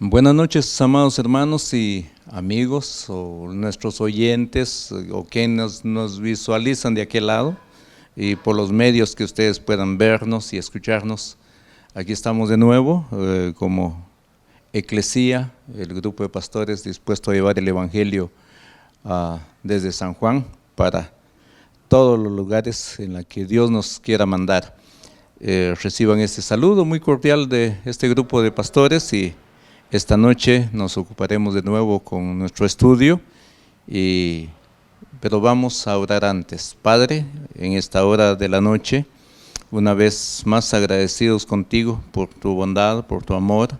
Buenas noches, amados hermanos y amigos, o nuestros oyentes, o quienes nos visualizan de aquel lado, y por los medios que ustedes puedan vernos y escucharnos. Aquí estamos de nuevo, como Eclesía, el grupo de pastores dispuesto a llevar el Evangelio desde San Juan para todos los lugares en los que Dios nos quiera mandar. Reciban este saludo muy cordial de este grupo de pastores, y esta noche nos ocuparemos de nuevo con nuestro estudio, pero vamos a orar antes. Padre, en esta hora de la noche, una vez más agradecidos contigo por tu bondad, por tu amor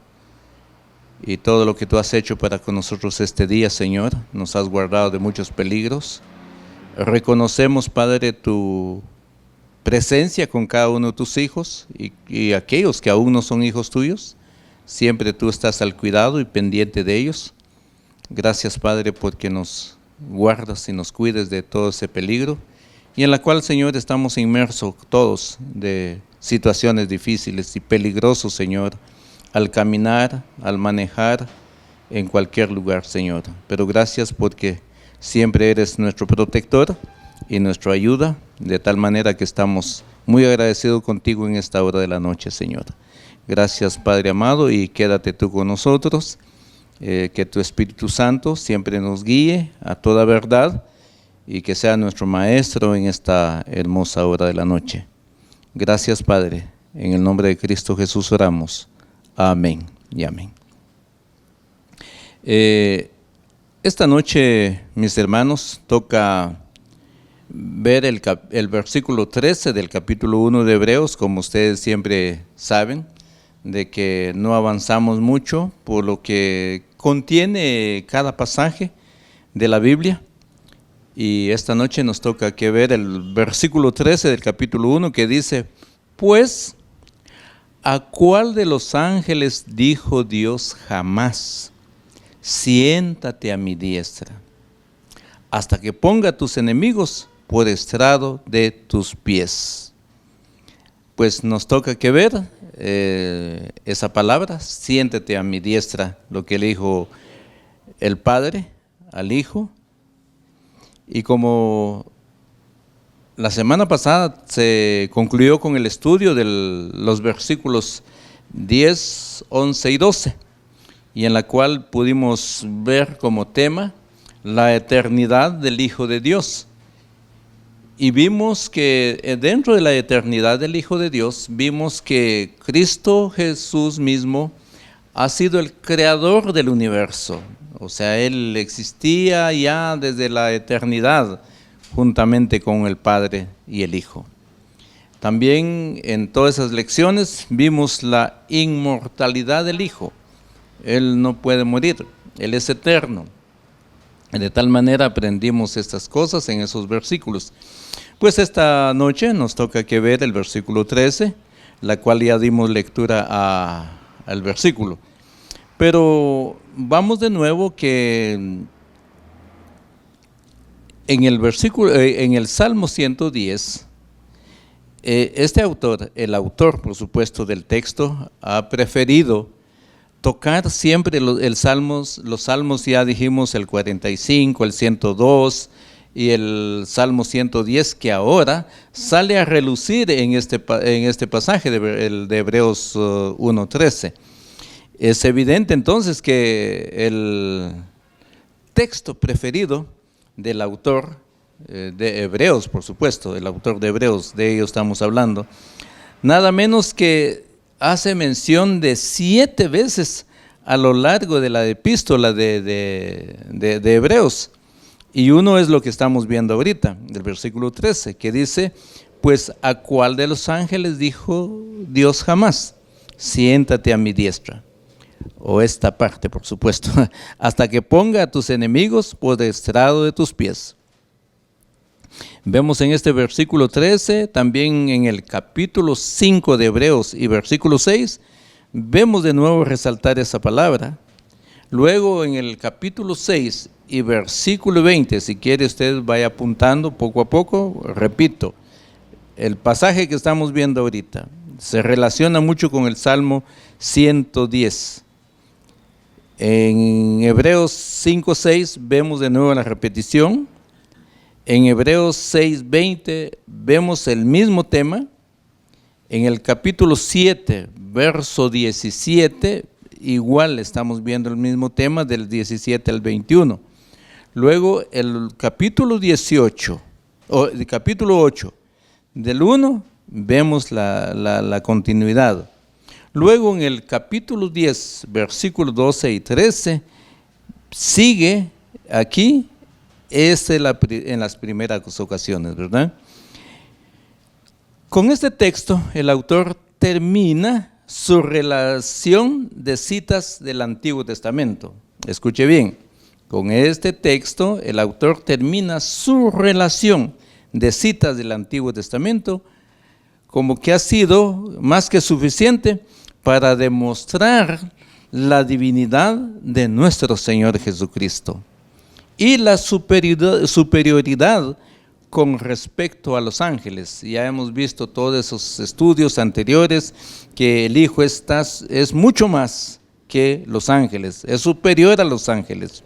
y todo lo que tú has hecho para con nosotros este día, Señor. Nos has guardado de muchos peligros. Reconocemos, Padre, tu presencia con cada uno de tus hijos y aquellos que aún no son hijos tuyos. Siempre tú estás al cuidado y pendiente de ellos. Gracias, Padre, porque nos guardas y nos cuides de todo ese peligro, y en la cual, Señor, estamos inmersos todos de situaciones difíciles y peligrosos, Señor, al caminar, al manejar en cualquier lugar, Señor. Pero gracias porque siempre eres nuestro protector y nuestra ayuda, de tal manera que estamos muy agradecidos contigo en esta hora de la noche, Señor. Gracias, Padre amado, y quédate tú con nosotros, que tu Espíritu Santo siempre nos guíe a toda verdad y que sea nuestro Maestro en esta hermosa hora de la noche. Gracias, Padre, en el nombre de Cristo Jesús oramos. Amén y amén. Esta noche, mis hermanos, toca ver el versículo 13 del capítulo 1 de Hebreos, como ustedes siempre saben, de que no avanzamos mucho por lo que contiene cada pasaje de la Biblia, y esta noche nos toca que ver el versículo 13 del capítulo 1 que dice: pues, ¿a cuál de los ángeles dijo Dios jamás: siéntate a mi diestra, hasta que ponga a tus enemigos por estrado de tus pies? Pues nos toca que ver esa palabra, siéntate a mi diestra, lo que le dijo el Padre al Hijo. Y como la semana pasada se concluyó con el estudio de los versículos 10, 11 y 12, y en la cual pudimos ver como tema la eternidad del Hijo de Dios. Y vimos que dentro de la eternidad del Hijo de Dios, vimos que Cristo Jesús mismo ha sido el creador del universo. O sea, Él existía ya desde la eternidad, juntamente con el Padre y el Hijo. También en todas esas lecciones vimos la inmortalidad del Hijo. Él no puede morir, Él es eterno. De tal manera aprendimos estas cosas en esos versículos. Pues esta noche nos toca que ver el versículo 13, la cual ya dimos lectura al versículo. Pero vamos de nuevo que en el Salmo 110, este autor, el autor por supuesto del texto, ha preferido tocar siempre los salmos, ya dijimos el 45, el 102 y el Salmo 110, que ahora sale a relucir en este pasaje de Hebreos 1:13. Es evidente entonces que el texto preferido del autor de Hebreos, por supuesto, el autor de Hebreos, de ello estamos hablando, nada menos que hace mención de 7 veces a lo largo de la epístola de Hebreos. Y uno es lo que estamos viendo ahorita, del versículo 13, que dice: pues, ¿a cuál de los ángeles dijo Dios jamás: siéntate a mi diestra? O esta parte, por supuesto, hasta que ponga a tus enemigos por estrado de tus pies. Vemos en este versículo 13, también en el capítulo 5 de Hebreos y versículo 6, vemos de nuevo resaltar esa palabra. Luego en el capítulo 6 y versículo 20, si quiere usted vaya apuntando poco a poco, repito, el pasaje que estamos viendo ahorita se relaciona mucho con el Salmo 110. En Hebreos 5:6 vemos de nuevo la repetición. En Hebreos 6:20 vemos el mismo tema. En el capítulo 7, verso 17, igual estamos viendo el mismo tema del 17 al 21. Luego el capítulo 18, o el capítulo 8, del 1, vemos la continuidad. Luego en el capítulo 10, versículos 12 y 13, sigue aquí, en las primeras ocasiones, ¿verdad? Con este texto, el autor termina su relación de citas del Antiguo Testamento. Escuche bien, con este texto, el autor termina su relación de citas del Antiguo Testamento, como que ha sido más que suficiente para demostrar la divinidad de nuestro Señor Jesucristo y la superioridad con respecto a los ángeles. Ya hemos visto todos esos estudios anteriores que el Hijo es mucho más que los ángeles, es superior a los ángeles.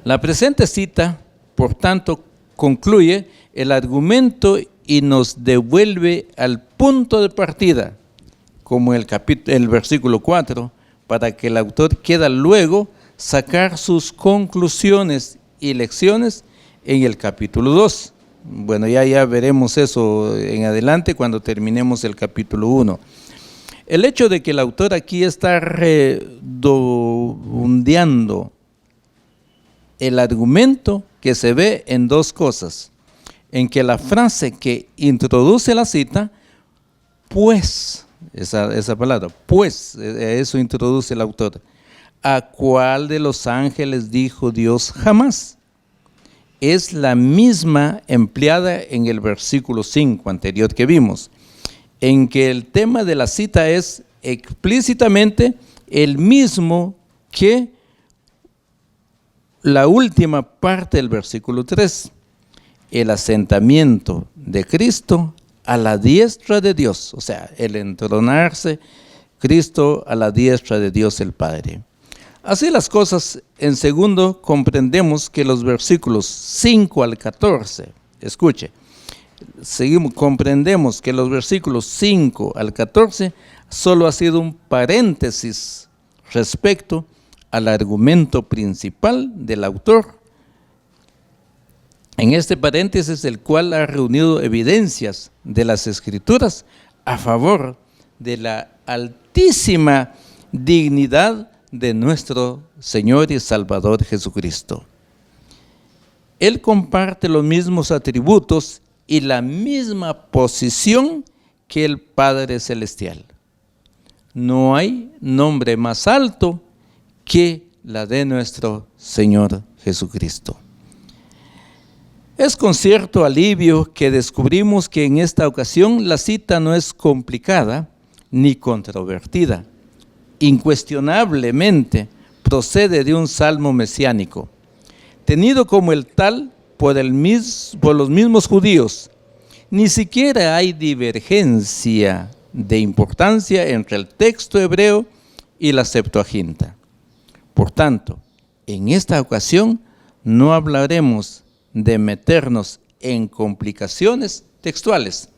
La presente cita, por tanto, concluye el argumento y nos devuelve al punto de partida, como el versículo 4, para que el autor quiera luego sacar sus conclusiones y lecciones en el capítulo 2. Bueno, ya veremos eso en adelante cuando terminemos el capítulo 1. El hecho de que el autor aquí está redondeando el argumento que se ve en dos cosas, en que la frase que introduce la cita, pues, esa palabra, pues, eso introduce el autor. ¿A cuál de los ángeles dijo Dios jamás? Es la misma empleada en el versículo 5 anterior que vimos, en que el tema de la cita es explícitamente el mismo que la última parte del versículo 3, el asentamiento de Cristo a la diestra de Dios, o sea, el entronarse Cristo a la diestra de Dios el Padre. Así las cosas, en segundo, comprendemos que los versículos 5 al 14, escuche, comprendemos que los versículos 5 al 14 solo ha sido un paréntesis respecto al argumento principal del autor. En este paréntesis, el cual ha reunido evidencias de las Escrituras a favor de la altísima dignidad de nuestro Señor y Salvador Jesucristo. Él comparte los mismos atributos y la misma posición que el Padre Celestial. No hay nombre más alto que la de nuestro Señor Jesucristo. Es con cierto alivio que descubrimos que en esta ocasión la cita no es complicada ni controvertida. Incuestionablemente procede de un salmo mesiánico, tenido como el tal por los mismos judíos. Ni siquiera hay divergencia de importancia entre el texto hebreo y la Septuaginta. Por tanto, en esta ocasión no hablaremos de meternos en complicaciones textuales,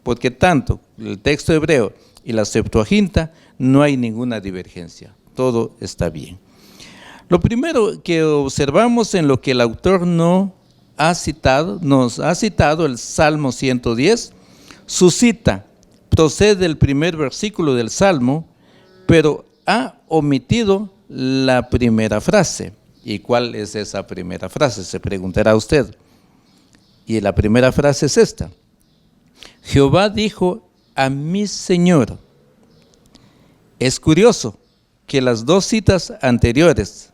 porque tanto el texto hebreo y la Septuaginta no hay ninguna divergencia, todo está bien. Lo primero que observamos en lo que el autor nos ha citado el Salmo 110, su cita procede del primer versículo del Salmo, pero ha omitido la primera frase. ¿Y cuál es esa primera frase? Se preguntará usted. Y la primera frase es esta: Jehová dijo a mi Señor. Es curioso que las dos citas anteriores,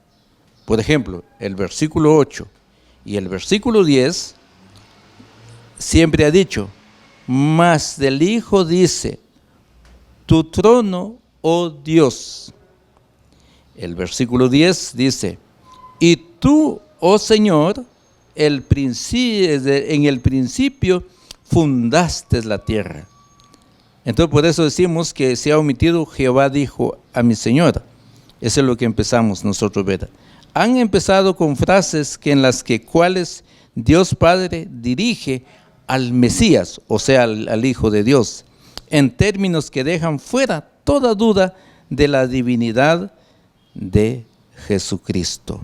por ejemplo, el versículo 8 y el versículo 10, siempre ha dicho, mas del Hijo dice, tu trono, oh Dios. El versículo 10 dice, y tú, oh Señor, en el principio fundaste la tierra. Entonces por eso decimos que se ha omitido Jehová dijo a mi Señor, Eso es lo que empezamos nosotros a ver. Han empezado con frases en las cuales Dios Padre dirige al Mesías, o sea, al Hijo de Dios, en términos que dejan fuera toda duda de la divinidad de Jesucristo.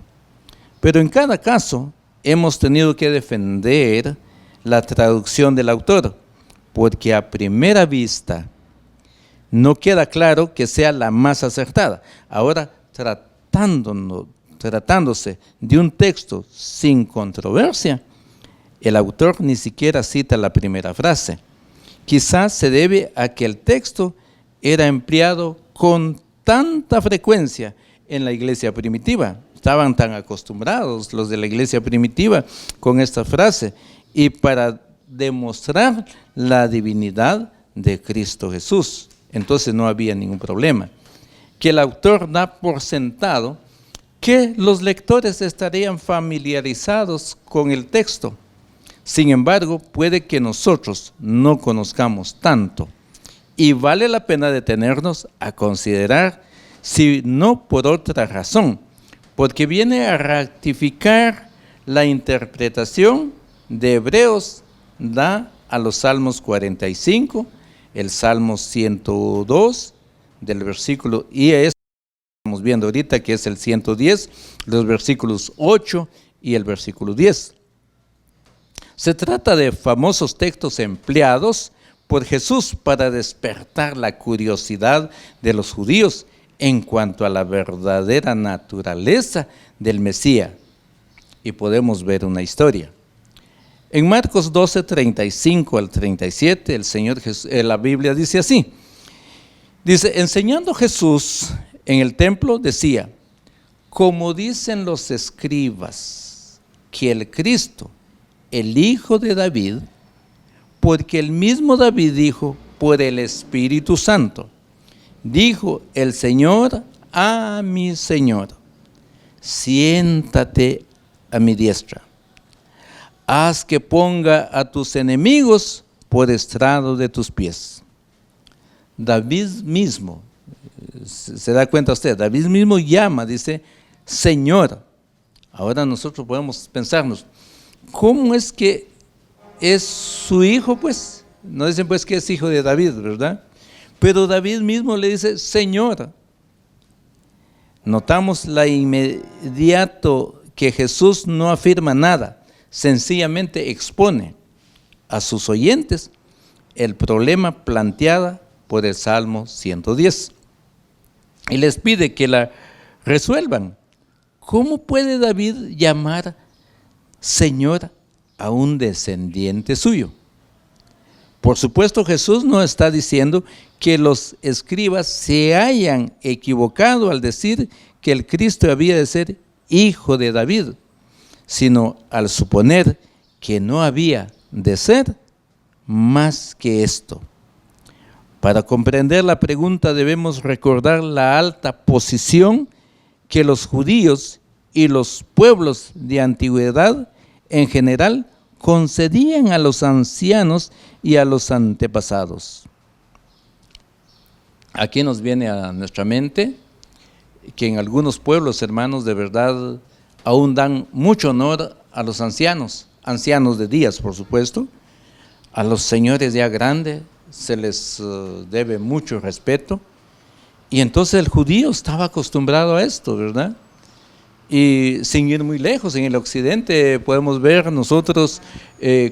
Pero en cada caso hemos tenido que defender la traducción del autor, porque a primera vista no queda claro que sea la más acertada. Ahora, tratándose de un texto sin controversia, el autor ni siquiera cita la primera frase. Quizás se debe a que el texto era empleado con tanta frecuencia en la iglesia primitiva. Estaban tan acostumbrados los de la iglesia primitiva con esta frase, y para demostrar la divinidad de Cristo Jesús. Entonces no había ningún problema. Que el autor da por sentado que los lectores estarían familiarizados con el texto. Sin embargo, puede que nosotros no conozcamos tanto, y vale la pena detenernos a considerar, si no por otra razón, porque viene a ratificar la interpretación de Hebreos da a los Salmos 45, el Salmo 102, del versículo, y eso estamos viendo ahorita que es el 110, los versículos 8 y el versículo 10. Se trata de famosos textos empleados por Jesús para despertar la curiosidad de los judíos en cuanto a la verdadera naturaleza del Mesías. Y podemos ver una historia. En Marcos 12, 35 al 37, el Señor Jesús, la Biblia dice así. Dice, enseñando Jesús en el templo, decía, como dicen los escribas, que el Cristo, el Hijo de David, porque el mismo David dijo por el Espíritu Santo, dijo el Señor a mi Señor, siéntate a mi diestra, haz que ponga a tus enemigos por estrado de tus pies. David mismo, se da cuenta usted, David mismo llama, dice, Señor. Ahora nosotros podemos pensarnos, ¿cómo es que es su hijo? Pues, no dicen pues que es hijo de David, ¿verdad? Pero David mismo le dice, Señor. Notamos la inmediato que Jesús no afirma nada, sencillamente expone a sus oyentes el problema planteado por el Salmo 110. Y les pide que la resuelvan. ¿Cómo puede David llamar Señor a un descendiente suyo? Por supuesto, Jesús no está diciendo que los escribas se hayan equivocado al decir que el Cristo había de ser hijo de David, sino al suponer que no había de ser más que esto. Para comprender la pregunta debemos recordar la alta posición que los judíos y los pueblos de antigüedad en general concedían a los ancianos y a los antepasados. Aquí nos viene a nuestra mente que en algunos pueblos, hermanos, de verdad aún dan mucho honor a los ancianos de días, por supuesto, a los señores ya grandes se les debe mucho respeto, y entonces el judío estaba acostumbrado a esto, ¿verdad? Y sin ir muy lejos, en el occidente podemos ver nosotros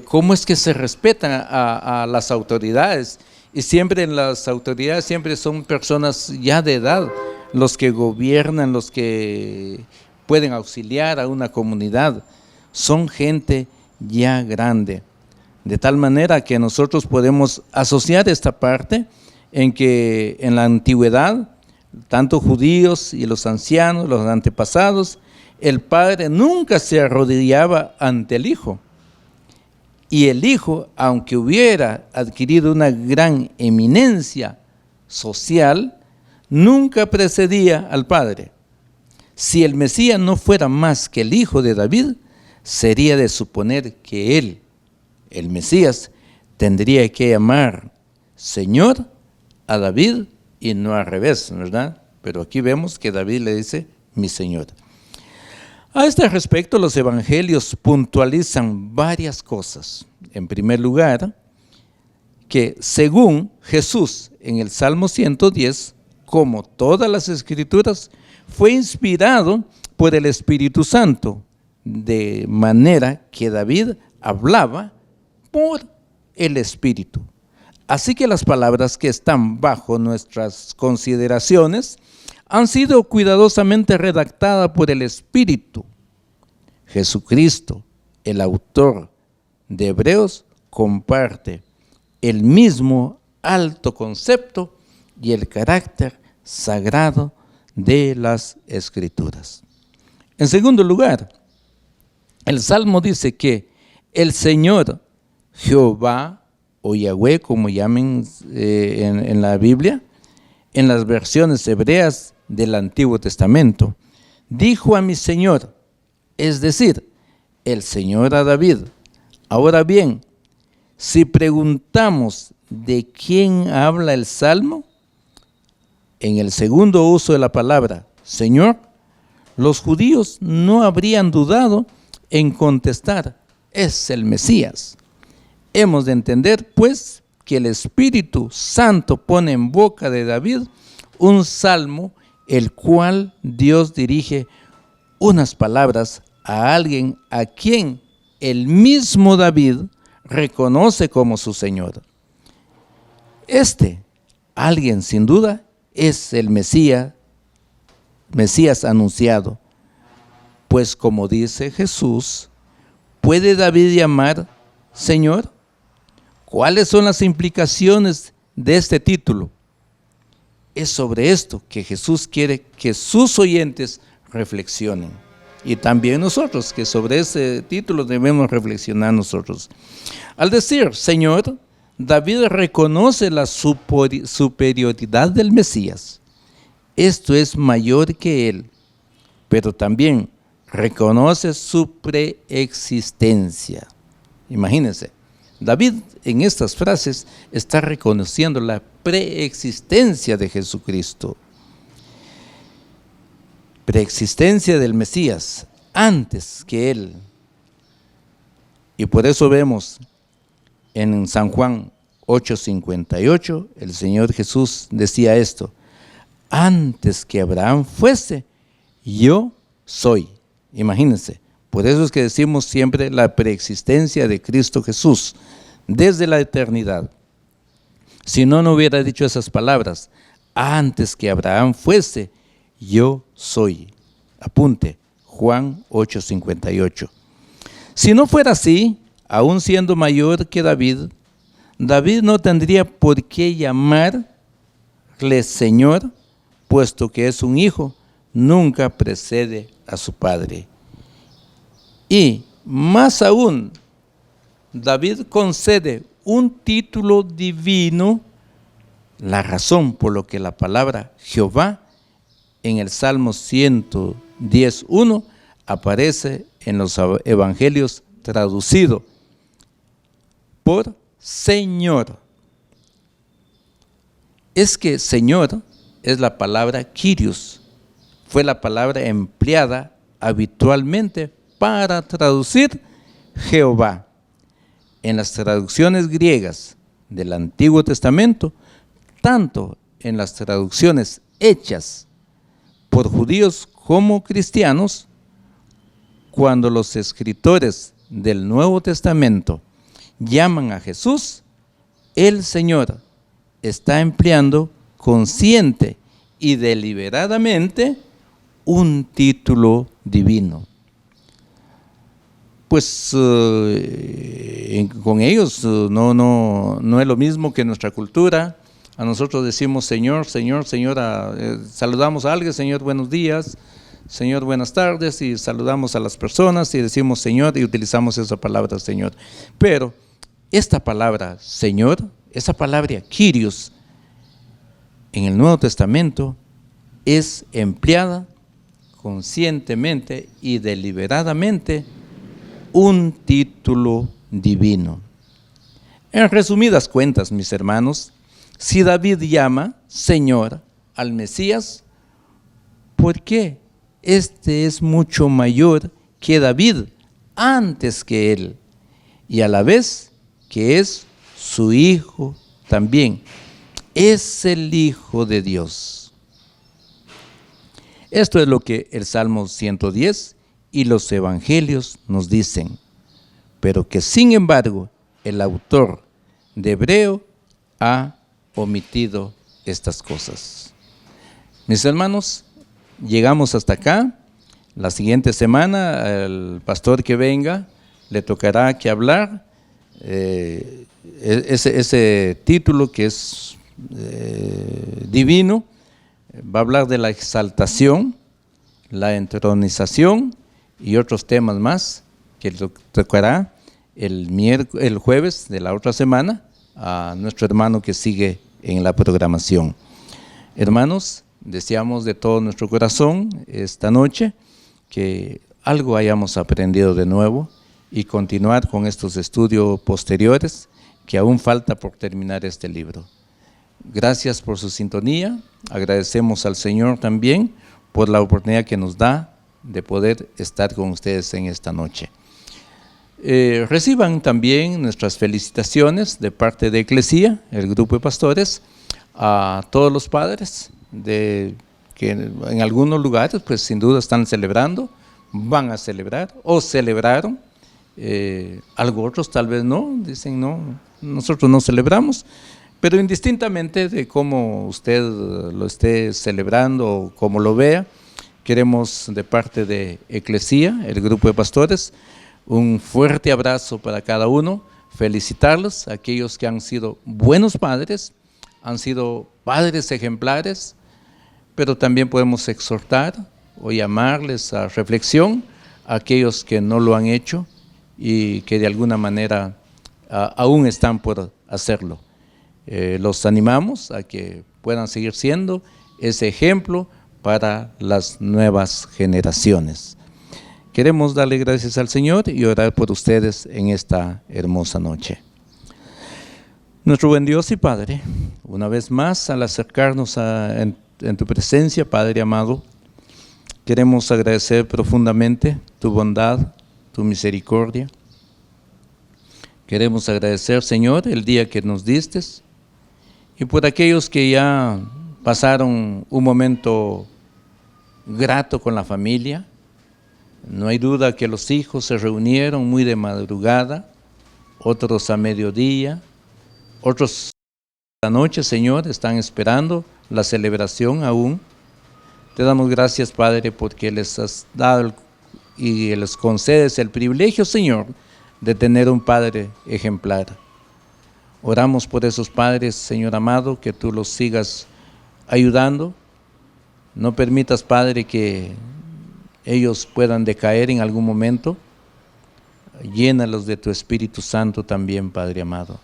cómo es que se respetan a las autoridades, y siempre las autoridades siempre son personas ya de edad, los que gobiernan, los que pueden auxiliar a una comunidad, son gente ya grande. De tal manera que nosotros podemos asociar esta parte en que en la antigüedad, tanto judíos y los ancianos, los antepasados, el padre nunca se arrodillaba ante el hijo. Y el hijo, aunque hubiera adquirido una gran eminencia social, nunca precedía al padre. Si el Mesías no fuera más que el hijo de David, sería de suponer que él, el Mesías, tendría que llamar Señor a David y no al revés, ¿verdad? pero aquí vemos que David le dice mi Señor. A este respecto, los evangelios puntualizan varias cosas. En primer lugar, que según Jesús en el Salmo 110, como todas las Escrituras, fue inspirado por el Espíritu Santo, de manera que David hablaba por el Espíritu. Así que las palabras que están bajo nuestras consideraciones han sido cuidadosamente redactadas por el Espíritu. Jesucristo, el autor de Hebreos, comparte el mismo alto concepto y el carácter sagrado de las Escrituras. En segundo lugar, el Salmo dice que el Señor Jehová o Yahweh, como llamen en la Biblia, en las versiones hebreas del Antiguo Testamento, dijo a mi Señor, es decir, el Señor a David. Ahora bien, si preguntamos de quién habla el Salmo, en el segundo uso de la palabra Señor, los judíos no habrían dudado en contestar, es el Mesías. Hemos de entender, pues, que el Espíritu Santo pone en boca de David un salmo, el cual Dios dirige unas palabras a alguien a quien el mismo David reconoce como su Señor. Este alguien, sin duda, es el Mesías anunciado, pues como dice Jesús, ¿puede David llamar Señor? ¿Cuáles son las implicaciones de este título? Es sobre esto que Jesús quiere que sus oyentes reflexionen. Y también nosotros, que sobre ese título debemos reflexionar nosotros. Al decir Señor, David reconoce la superioridad del Mesías. Esto es mayor que él, pero también reconoce su preexistencia. Imagínense, David en estas frases está reconociendo la preexistencia de Jesucristo. Preexistencia del Mesías antes que él. Y por eso vemos en San Juan 8:58, el Señor Jesús decía esto, antes que Abraham fuese, yo soy. Imagínense, por eso es que decimos siempre la preexistencia de Cristo Jesús, desde la eternidad. Si no, no hubiera dicho esas palabras, antes que Abraham fuese, yo soy. Apunte, Juan 8:58. Si no fuera así, aún siendo mayor que David, David no tendría por qué llamarle Señor, puesto que es un hijo, nunca precede a su padre. Y más aún, David concede un título divino, la razón por lo que la palabra Jehová en el Salmo 110:1 aparece en los evangelios traducido por Señor. Es que Señor es la palabra Kyrios, fue la palabra empleada habitualmente para traducir Jehová. En las traducciones griegas del Antiguo Testamento, tanto en las traducciones hechas por judíos como cristianos, cuando los escritores del Nuevo Testamento llaman a Jesús, el Señor está empleando consciente y deliberadamente un título divino. Pues con ellos no es lo mismo que nuestra cultura. A nosotros decimos Señor, Señor, Señora, saludamos a alguien, Señor, buenos días, Señor, buenas tardes, y saludamos a las personas y decimos Señor y utilizamos esa palabra Señor. Pero esta palabra Señor, esa palabra Kyrios, en el Nuevo Testamento es empleada conscientemente y deliberadamente un título divino. En resumidas cuentas, mis hermanos, si David llama Señor al Mesías, ¿por qué? Este es mucho mayor que David, antes que él, y a la vez que es su hijo también. Es el Hijo de Dios. Esto es lo que el Salmo 110 y los evangelios nos dicen, pero que sin embargo el autor de Hebreo ha omitido estas cosas. Mis hermanos, llegamos hasta acá. La siguiente semana, el pastor que venga, le tocará que hablar ese título que es divino. Va a hablar de la exaltación, la entronización y otros temas más que tocará el jueves de la otra semana a nuestro hermano que sigue en la programación. Hermanos, deseamos de todo nuestro corazón esta noche que algo hayamos aprendido de nuevo y continuar con estos estudios posteriores que aún falta por terminar este libro. Gracias por su sintonía, agradecemos al Señor también por la oportunidad que nos da de poder estar con ustedes en esta noche. Reciban también nuestras felicitaciones de parte de Eclesia, el grupo de pastores, a todos los padres que en algunos lugares pues sin duda están celebrando, van a celebrar o celebraron, algo otros tal vez no, dicen no, nosotros no celebramos, pero indistintamente de cómo usted lo esté celebrando o cómo lo vea, queremos de parte de Eclesia, el grupo de pastores, un fuerte abrazo para cada uno, felicitarlos a aquellos que han sido buenos padres, han sido padres ejemplares, pero también podemos exhortar o llamarles a reflexión a aquellos que no lo han hecho y que de alguna manera aún están por hacerlo. Los animamos a que puedan seguir siendo ese ejemplo para las nuevas generaciones. Queremos darle gracias al Señor y orar por ustedes en esta hermosa noche. Nuestro buen Dios y Padre, una vez más al acercarnos en tu presencia, Padre amado, queremos agradecer profundamente tu bondad, tu misericordia. Queremos agradecer, Señor, el día que nos diste y por aquellos que ya pasaron un momento grato con la familia. No hay duda que los hijos se reunieron muy de madrugada, otros a mediodía, otros a la noche, Señor, están esperando la celebración aún. Te damos gracias, Padre, porque les has dado y les concedes el privilegio, Señor, de tener un Padre ejemplar. Oramos por esos padres, Señor amado, que tú los sigas ayudando. No permitas, Padre, que ellos puedan decaer en algún momento. Llénalos de tu Espíritu Santo también, Padre amado.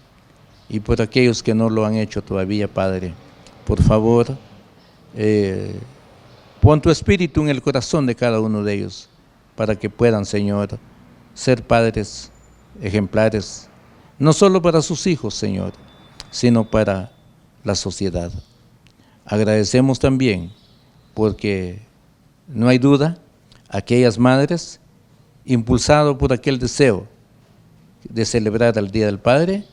Y por aquellos que no lo han hecho todavía, Padre, por favor, pon tu Espíritu en el corazón de cada uno de ellos, para que puedan, Señor, ser padres ejemplares, no solo para sus hijos, Señor, sino para la sociedad. Agradecemos también, porque no hay duda, aquellas madres, impulsado por aquel deseo de celebrar el Día del Padre,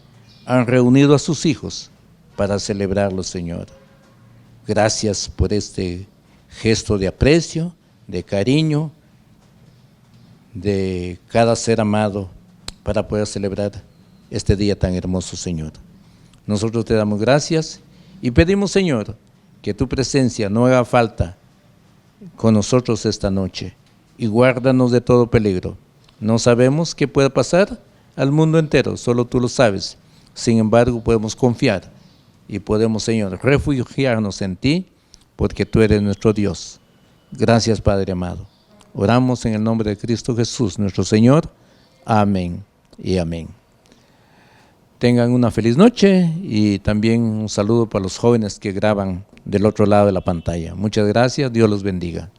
han reunido a sus hijos para celebrarlo, Señor. Gracias por este gesto de aprecio, de cariño, de cada ser amado para poder celebrar este día tan hermoso, Señor. Nosotros te damos gracias y pedimos, Señor, que tu presencia no haga falta con nosotros esta noche y guárdanos de todo peligro. No sabemos qué puede pasar al mundo entero, solo tú lo sabes. Sin embargo, podemos confiar y podemos, Señor, refugiarnos en ti, porque tú eres nuestro Dios. Gracias, Padre amado. Oramos en el nombre de Cristo Jesús, nuestro Señor. Amén y amén. Tengan una feliz noche y también un saludo para los jóvenes que graban del otro lado de la pantalla. Muchas gracias, Dios los bendiga.